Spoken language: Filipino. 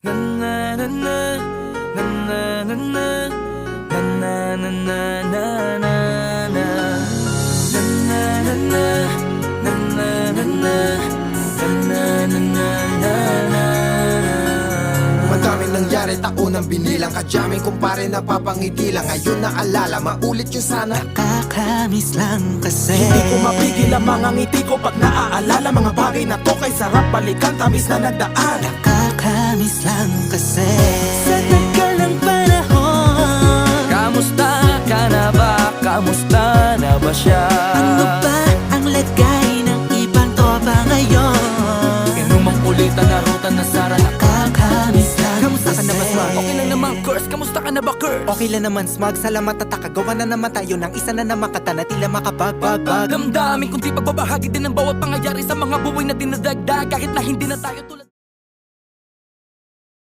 Na na na na na na na na na na na na na na na na na na na. Madaming nangyari, taunang binilang kadyaming kumpare napapangiti lang. Ngayon naalala, maulit yun sana. Nakakamiss lang kasi Hindi ko mapigil ang mga ngiti ko pag naaalala. Mga bagay na to kay sarap balikan, tamis na nagdaan. Nakakamiss lang kasi sa tagal ng panahon. Kamusta ka na ba? Kamusta na ba siya? Ano ba ang lagay ng ibang tropa ngayon? Inumang kulitan na ruta na sara. Nakakamiss lang Kamusta ka na ba, Swag? Okay lang naman, Curse. Kamusta ka na ba, Curse? Okay lang naman, Smug. Salamat at nakagawa na naman tayo ng isa na naman kata na tila makabagbag. Damdamin kundi pagbabahagi din ng bawat pangyayari sa mga buhay na dinadagdag. Kahit na hindi na tayo tulad